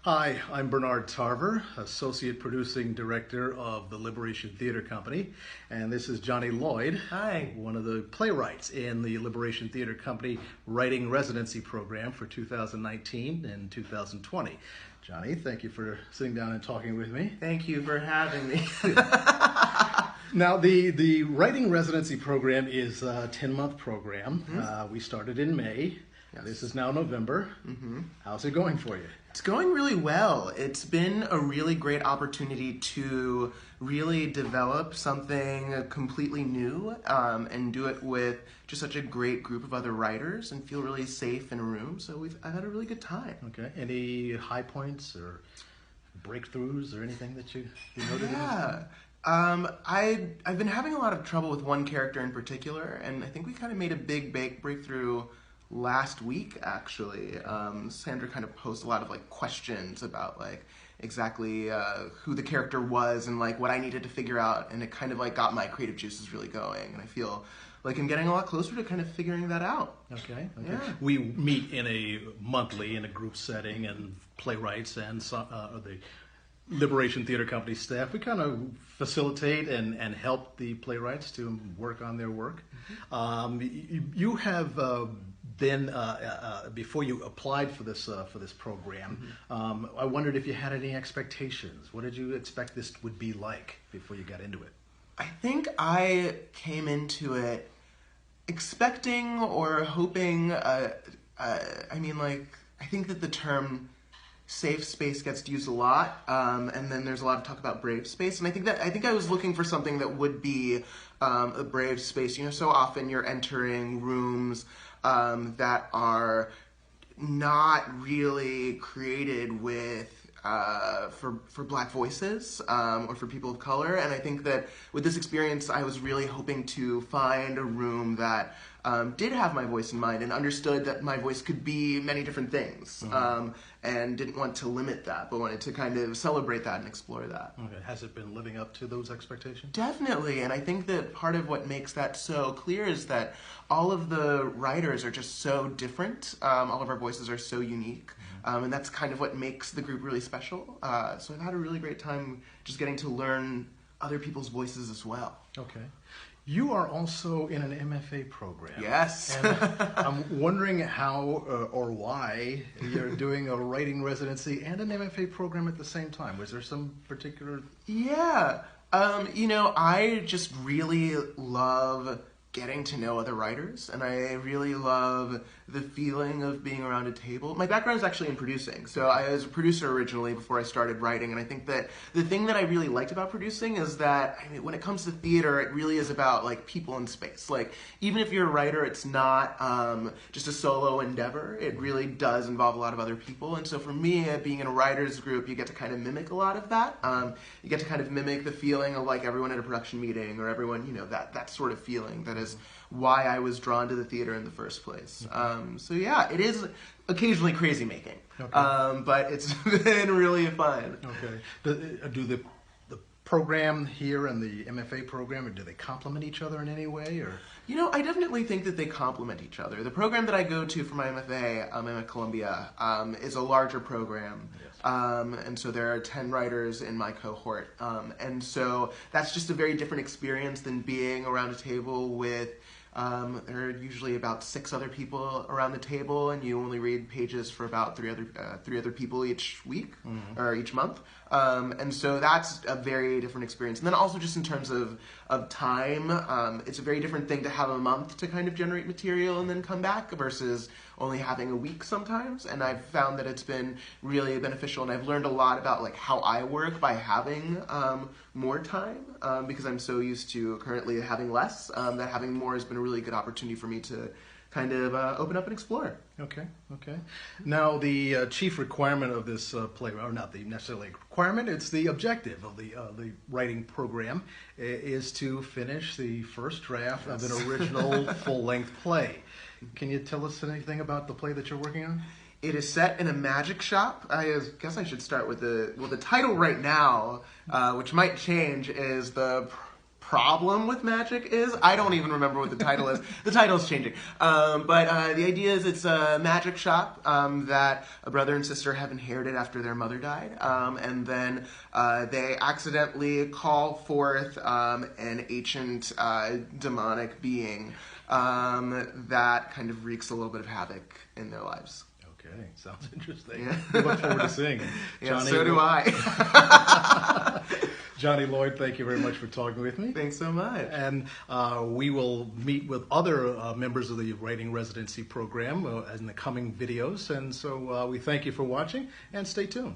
Hi, I'm Bernard Tarver, Associate Producing Director of the Liberation Theater Company, and this is Johnny Lloyd, Hi. one of the playwrights in the Liberation Theater Company Writing Residency Program for 2019 and 2020. Johnny, thank you for sitting down and talking with me. Thank you for having me. Now, the Writing Residency Program is a 10-month program. We started in May. Yes. This is now November. How's it going for you? It's going really well. It's been a really great opportunity to really develop something completely new and do it with just such a great group of other writers and feel really safe in a room. So I've had a really good time. Okay. Any high points or breakthroughs or anything that you noted? Yeah. I've been having a lot of trouble with one character in particular, and I think we kind of made a big breakthrough last week, actually. Sandra kind of posed a lot of questions about exactly who the character was and what I needed to figure out, and it kind of got my creative juices really going, and I feel like I'm getting a lot closer to kind of figuring that out. Okay. Yeah. We meet in a group setting, and playwrights and the Liberation Theater Company staff, we kind of facilitate and help the playwrights to work on their work. You have been before you applied for this program. I wondered if you had any expectations. What did you expect this would be like before you got into it? I think I came into it expecting or hoping. I think that the term safe space gets used a lot, and then there's a lot of talk about brave space, and I think I was looking for something that would be a brave space. You know, so often you're entering rooms that are not really created with for Black voices or for people of color, and I think that with this experience, I was really hoping to find a room that did have my voice in mind and understood that my voice could be many different things, and didn't want to limit that, but wanted to kind of celebrate that and explore that. Okay. Has it been living up to those expectations? Definitely, and I think that part of what makes that so clear is that all of the writers are just so different. All of our voices are so unique, and that's kind of what makes the group really special. So I've had a really great time just getting to learn other people's voices as well. Okay. You are also in an MFA program. Yes. And I'm wondering how or why you're doing a writing residency and an MFA program at the same time. Was there some particular... Yeah. I just really love getting to know other writers, and I really love the feeling of being around a table. My background is actually in producing, so I was a producer originally before I started writing, and I think that the thing that I really liked about producing is that, when it comes to theater, it really is about people in space. Even if you're a writer, it's not just a solo endeavor. It really does involve a lot of other people, and so for me, being in a writer's group, you get to kind of mimic a lot of that. You get to kind of mimic the feeling of everyone at a production meeting, or everyone, that sort of feeling. That is why I was drawn to the theater in the first place. So yeah, it is occasionally crazy making, but it's been really fun. Okay. Do the program here and the MFA program, or do they complement each other in any way, or? I definitely think that they complement each other. The program that I go to for my MFA, I'm at Columbia, is a larger program. Yes. And so there are 10 writers in my cohort. And so that's just a very different experience than being around a table with, there are usually about 6 other people around the table, and you only read pages for about three other people each week, or each month. And so that's a very different experience. And then also just in terms of time, it's a very different thing to have a month to kind of generate material and then come back versus only having a week sometimes. And I've found that it's been really beneficial, and I've learned a lot about how I work by having more time, because I'm so used to currently having less, that having more has been a really good opportunity for me to kind of open up and explore. Okay. Now, the chief requirement of this play, or not the necessarily requirement, it's the objective of the writing program, is to finish the first draft of an original full-length play. Can you tell us anything about the play that you're working on? It is set in a magic shop. I guess I should start with the title right now, which might change, is the problem with magic is. I don't even remember what the title is. The title's changing. But the idea is it's a magic shop that a brother and sister have inherited after their mother died. And then they accidentally call forth an ancient demonic being that kind of wreaks a little bit of havoc in their lives. Okay, sounds interesting. Yeah. We look forward to seeing it. Yeah, so do I. Johnny Lloyd, thank you very much for talking with me. Thanks so much. And we will meet with other members of the Writing Residency Program in the coming videos. And so we thank you for watching, and stay tuned.